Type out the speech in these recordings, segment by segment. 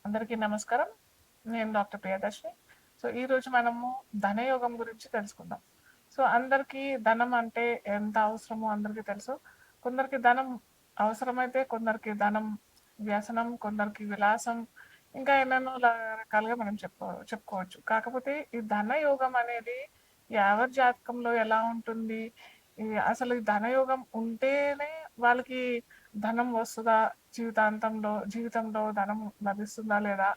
అందరికీ నమస్కారం. నేను డాక్టర్ ప్రియదర్శిని. సో, ఈరోజు మనము ధనయోగం గురించి తెలుసుకుందాం. సో, అందరికీ ధనం అంటే ఎంత అవసరమో అందరికీ తెలుసు. కొందరికి ధనం అవసరమైతే, కొందరికి ధనం వ్యసనం, కొందరికి విలాసం, ఇంకా ఎన్నెన్నో రకాలుగా మనం చెప్పుకోవచ్చు. కాకపోతే ఈ ధనయోగం అనేది ఎవరి జాతకంలో ఎలా ఉంటుంది? అసలు ఈ ధనయోగం ఉంటేనే వాళ్ళకి ధనం వస్తదా? జీవితంలో ధనం లభిస్తుందా లేదా?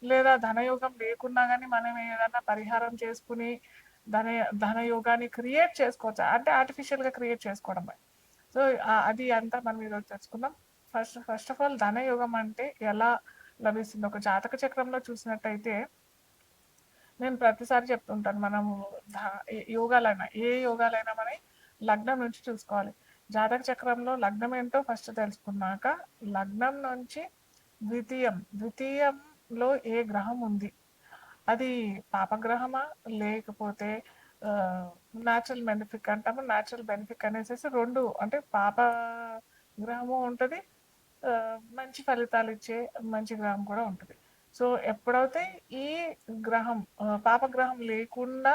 లేదా ధనయోగం లేకున్నా గానీ మనం ఏదన్నా పరిహారం చేసుకొని ధన ధనయోగాన్ని క్రియేట్ చేసుకోవచ్చా? అంటే ఆర్టిఫిషియల్‌గా క్రియేట్ చేసుకోవడమే. సో, అది అంతా మనం ఈరోజు తెలుసుకుందాం. ఫస్ట్ ఆఫ్ ఆల్ ధనయోగం అంటే ఎలా లభిస్తుంది? ఒక జాతక చక్రంలో చూసినట్టయితే నేను ప్రతిసారి చెప్తుంటాను. మనము ధ యోగాలైనా, ఏ యోగాలైనా మన లగ్నం నుంచి చూసుకోవాలి. జాతక చక్రంలో లగ్నం ఏంటో ఫస్ట్ తెలుసుకున్నాక, లగ్నం నుంచి ద్వితీయంలో ఏ గ్రహం ఉంది? అది పాపగ్రహమా? లేకపోతే న్యాచురల్ బెనిఫిక్ అంటాము. న్యాచురల్ బెనిఫిక్ అనేసేసి 2 అంటే పాప గ్రహము ఉంటది. మంచి ఫలితాలిచ్చే మంచి గ్రహం కూడా ఉంటది. సో, ఎప్పుడైతే ఈ పాపగ్రహం లేకుండా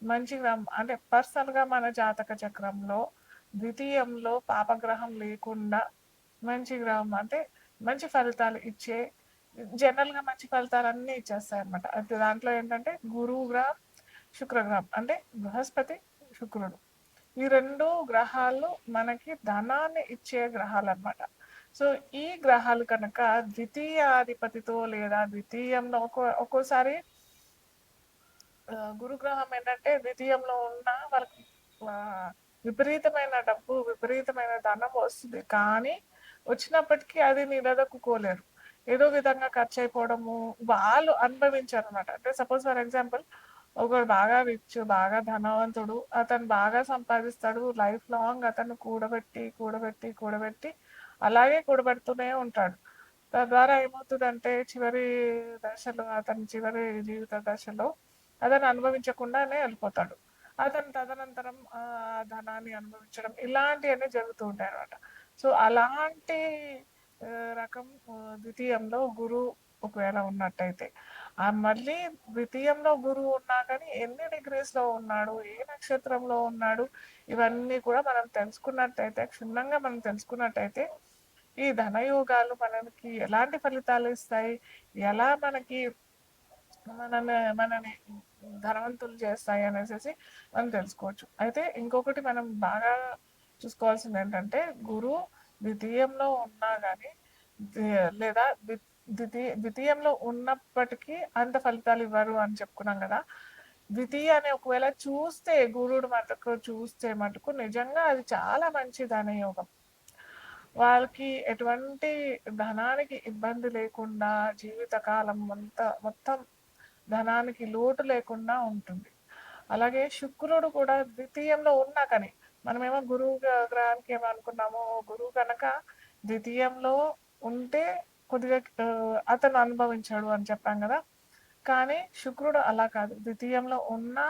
మంచి గ్రహం అంటే పర్సనల్‌గా మన జాతక చక్రంలో ద్వితీయంలో పాపగ్రహం లేకుండా మంచి గ్రహం అంటే మంచి ఫలితాలు ఇచ్చే జనరల్‌గా మంచి ఫలితాలన్నీ ఇచ్చేస్తాయన్నమాట. అయితే దాంట్లో ఏంటంటే గురువు గ్రహం, శుక్రగ్రహం అంటే బృహస్పతి, శుక్రుడు. ఈ 2 గ్రహాలు మనకి ధనాన్ని ఇచ్చే గ్రహాలన్నమాట. సో, ఈ గ్రహాలు కనుక ద్వితీయాధిపతితో లేదా ద్వితీయంలో ఒక్కోసారి గురుగ్రహం ఏంటంటే ద్వితీయంలో ఉన్న వాళ్ళకి ఆహ్, విపరీతమైన డబ్బు, విపరీతమైన ధనం వస్తుంది. కానీ వచ్చినప్పటికీ అది నిలదొక్కుకోలేరు. ఏదో విధంగా ఖర్చయిపోవడము, వాళ్ళు అనుభవించారనమాట. అంటే సపోజ్ ఫర్ ఎగ్జాంపుల్ ఒకడు బాగా రిచ్, బాగా ధనవంతుడు. అతను బాగా సంపాదిస్తాడు. లైఫ్ లాంగ్ అతను కూడబెట్టి అలాగే కూడబెడుతూనే ఉంటాడు. తద్వారా ఏమవుతదంటే అతని చివరి జీవిత దశలో అతను అనుభవించకుండానే వెళ్ళిపోతాడు. అతను తదనంతరం ధనాన్ని అనుభవించడం ఇలాంటియన్నీ జరుగుతూ ఉంటాయనమాట. సో, అలాంటి రకం ద్వితీయంలో గురువు ఒకవేళ ఉన్నట్టయితే. మళ్ళీ ద్వితీయంలో గురువు ఉన్నా కానీ ఎన్ని డిగ్రీస్‌లో ఉన్నాడు? ఏ నక్షత్రంలో ఉన్నాడు? ఇవన్నీ కూడా క్షుణ్ణంగా మనం తెలుసుకున్నట్టయితే ఈ ధనయోగాలు మనకి ఎలాంటి ఫలితాలు ఇస్తాయి? ఎలా మనని ధనవంతులు చేస్తాయి అనేసేసి మనం తెలుసుకోవచ్చు. అయితే ఇంకొకటి మనం బాగా చూసుకోవాల్సింది ఏంటంటే గురువు ద్వితీయంలో ఉన్నా గానీ లేదా ద్వితీయంలో ఉన్నప్పటికీ అంత ఫలితాలు ఇవ్వరు అని చెప్పుకున్నాం కదా! ద్వితీయాన్ని ఒకవేళ చూస్తే మటుకు నిజంగా అది చాలా మంచి ధనయోగం. వాళ్ళకి ఎటువంటి ధనానికి ఇబ్బంది లేకుండా జీవితకాలం మొత్తం ధనానికి లోటు లేకుండా ఉంటుంది. అలాగే శుక్రుడు కూడా ద్వితీయంలో ఉన్నా కానీ మనమేమో గ్రహానికి ఏమనుకున్నాము, గురువు కనుక ద్వితీయంలో ఉంటే కొద్దిగా అతను అనుభవించాడు అని చెప్పాం కదా! కానీ శుక్రుడు అలా కాదు. ద్వితీయంలో ఉన్నా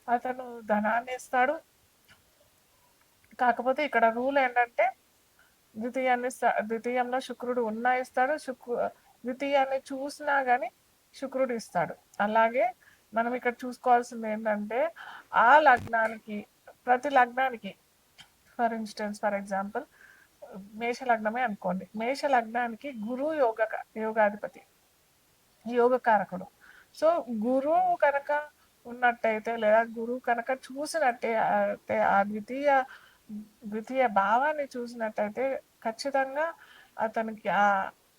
అతను ధనాన్ని ఇస్తాడు. కాకపోతే ఇక్కడ రూల్ ఏంటంటే ద్వితీయంలో శుక్రుడు ఉన్నా ఇస్తాడు. ద్వితీయాన్ని చూసినా గాని శుక్రుడు ఇస్తాడు. అలాగే మనం ఇక్కడ చూసుకోవాల్సింది ఏంటంటే ఆ లగ్నానికి ప్రతి లగ్నానికి ఫర్ ఎగ్జాంపుల్ మేష లగ్నమే అనుకోండి. మేష లగ్నానికి గురువు యోగాధిపతి, యోగకారకుడు. సో, గురువు కనుక ఉన్నట్టయితే లేదా గురువు కనుక చూసినట్టే అంటే ఆ ద్వితీయ భావాన్ని చూసినట్టయితే ఖచ్చితంగా అతనికి ఆ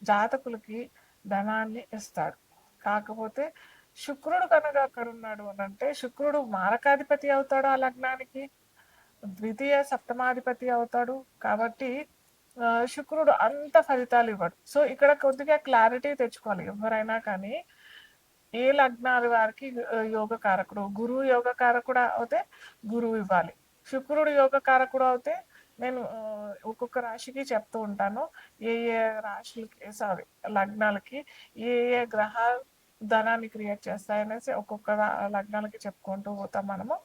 జాతకులకి ధనాన్ని ఇస్తాడు. కాకపోతే శుక్రుడు కనుక అక్కడ ఉన్నాడు అనంటే శుక్రుడు మారకాధిపతి అవుతాడు ఆ లగ్నానికి. ద్వితీయ సప్తమాధిపతి అవుతాడు. కాబట్టి శుక్రుడు అంత ఫలితాలు ఇవ్వడు. సో, ఇక్కడ కొద్దిగా క్లారిటీ తెచ్చుకోవాలి ఎవరైనా కానీ ఏ లగ్నాల వారికి యోగకారకుడు. గురువు యోగకారకుడు అవుతే గురువు ఇవ్వాలి. శుక్రుడు యోగకారకుడు అవుతే నేను ఒక్కొక్క రాశికి చెప్తూ ఉంటాను. ఏ ఏ రాశులకి లగ్నాలకి ఏ గ్రహాలు ధనాన్ని క్రియేట్ చేస్తాయనేసి ఒక్కొక్క లగ్నాలకి చెప్పుకుంటూ పోతాం మనము.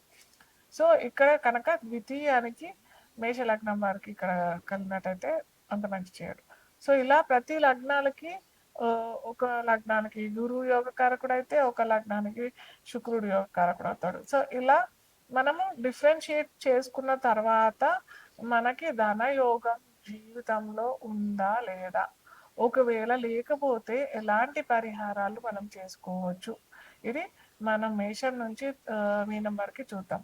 సో, ఇక్కడ కనుక ద్వితీయానికి మేష లగ్నం వారికి ఇక్కడ కలిగినట్టయితే అంత మంచి చేయడు. సో, ఇలా ప్రతి లగ్నాలకి ఒక లగ్నానికి గురువు యోగ కారకుడు అయితే, ఒక లగ్నానికి శుక్రుడు యోగ కారకుడు అవుతాడు. సో ఇలా మనము డిఫరెన్షియేట్ చేసుకున్న తర్వాత మనకి ధన యోగం జీవితంలో ఉందా లేదా, ఒకవేళ లేకపోతే ఎలాంటి పరిహారాలు మనం చేసుకోవచ్చు, ఇది మనం మేషం నుంచి మీనం వరకు చూద్దాం.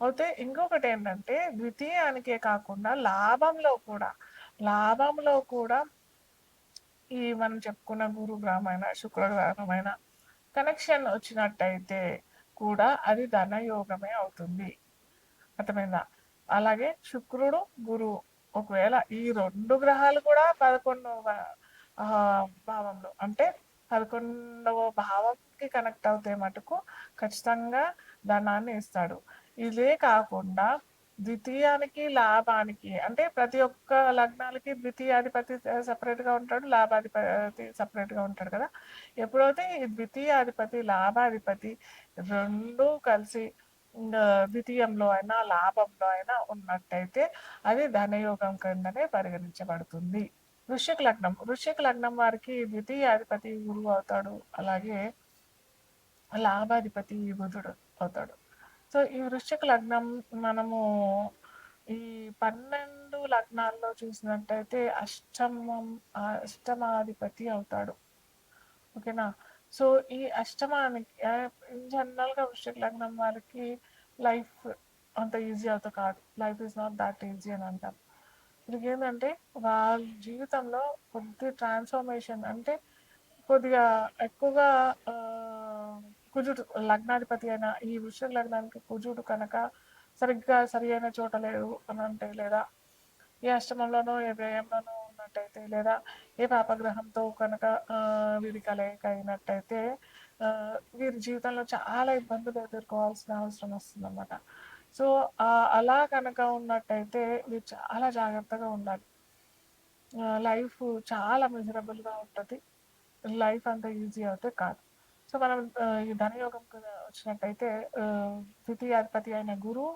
అయితే ఇంకొకటి ఏంటంటే ద్వితీయానికే కాకుండా లాభంలో కూడా ఈ మనం చెప్పుకున్న గురు గ్రహమైన శుక్ర గ్రహమైన కనెక్షన్ వచ్చినట్టయితే కూడా అది ధనయోగమే అవుతుంది. అర్థమైందా? అలాగే శుక్రుడు గురువు ఒకవేళ ఈ 2 గ్రహాలు కూడా 11వ భావంలో అంటే 11వ భావంకి కనెక్ట్ అవుతే మటుకు ఖచ్చితంగా ధనాన్ని ఇస్తాడు. ఇదే కాకుండా ద్వితీయానికి లాభానికి అంటే ప్రతి ఒక్క లగ్నాలకి ద్వితీయాధిపతి సపరేట్గా ఉంటాడు, లాభాధిపతి సపరేట్గా ఉంటాడు కదా. ఎప్పుడైతే ఈ ద్వితీయాధిపతి లాభాధిపతి రెండు కలిసి ద్వితీయంలో అయినా లాభంలో అయినా ఉన్నట్టయితే అది ధనయోగం కిందనే పరిగణించబడుతుంది. వృశ్చిక లగ్నం వారికి ద్వితీయాధిపతి గురువు అవుతాడు, అలాగే లాభాధిపతి బుధుడు అవుతాడు. సో ఈ వృశ్చిక లగ్నం మనము ఈ 12 లగ్నాల్లో చూసినట్టయితే అష్టమాధిపతి అవుతాడు. ఓకేనా? సో ఈ అష్టమానికి జనరల్గా వృశ్చిక లగ్నం వారికి లైఫ్ అంత ఈజీ అవుతా కాదు, life is not that easy అని అంటాం. ఇది ఏంటంటే వాళ్ళ జీవితంలో కొద్ది ట్రాన్స్ఫర్మేషన్ అంటే కొద్దిగా ఎక్కువగా కుజుడు లగ్నాధిపతి అయిన ఈ వృశ్చిక లగ్నానికి కుజుడు కనుక సరిగ్గా సరి అయిన చోట లేదు అని అంటే, లేదా ఏ అష్టమంలోనో ఏ వ్యయంలోనో ఉన్నట్టయితే, లేదా ఏ పాపగ్రహంతో కనుక వీరి కలయిక అయినట్టయితే వీరి జీవితంలో చాలా ఇబ్బందులు ఎదుర్కోవాల్సిన అవసరం వస్తుంది అన్నమాట. సో అలా కనుక ఉన్నట్టయితే వీరు చాలా జాగ్రత్తగా ఉండాలి. లైఫ్ చాలా మిజరబుల్గా ఉంటుంది, లైఫ్ అంత ఈజీ అయితే కాదు. సో మనం ఈ ధనయోగం వచ్చినట్టయితే ద్వితీయాధిపతి అయిన గురువు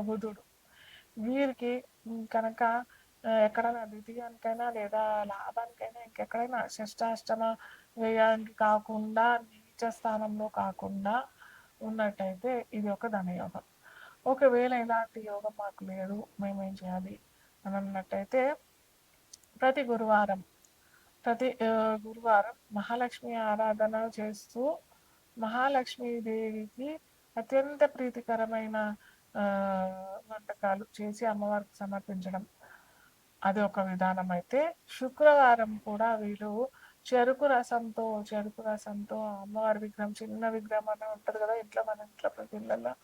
బుధుడు వీరికి కనుక ఎక్కడైనా ద్వితీయానికైనా లేదా లాభానికైనా ఇంకెక్కడైనా షష్టాష్టమ వ్యయానికి కాకుండా నీచ స్థానంలో కాకుండా ఉన్నట్టయితే ఇది ఒక ధనయోగం. ఒకవేళ ఇలాంటి యోగం మాకు లేదు, మేమేం చేయాలి అని అన్నట్టయితే ప్రతి గురువారం మహాలక్ష్మి ఆరాధన చేస్తూ మహాలక్ష్మీదేవికి అత్యంత ప్రీతికరమైన వంటకాలు చేసి అమ్మవారికి సమర్పించడం అది ఒక విధానం. అయితే శుక్రవారం కూడా వీళ్ళు చెరుకు రసంతో అమ్మవారి విగ్రహం, చిన్న విగ్రహం అనే ఉంటుంది కదా ఇంట్లో, మన ఇంట్లో ప్రతి ఇళ్ళల్లో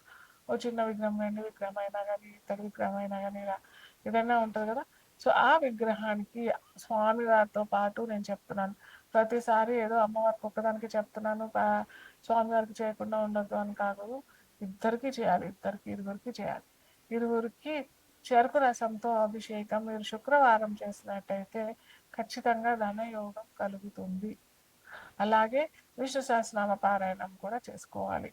ఓ చిన్న విగ్రహం, వెండి విగ్రహం అయినా కానీ ఇత్తడి విగ్రహం అయినా కానీ ఇలా ఏదైనా ఉంటుంది కదా. సో ఆ విగ్రహానికి స్వామివారితో పాటు నేను చెప్తున్నాను ప్రతిసారి ఏదో అమ్మవారికి ఒక్కదానికి చెప్తున్నాను, స్వామివారికి చేయకుండా ఉండద్దు అని కాదు, ఇద్దరికి చేయాలి, ఇరువురికి చేయాలి. ఇరువురికి చెరుకు రసంతో అభిషేకం మీరు శుక్రవారం చేసినట్టయితే ఖచ్చితంగా ధనయోగం కలుగుతుంది. అలాగే విష్ణు సహస్రనామ పారాయణం కూడా చేసుకోవాలి.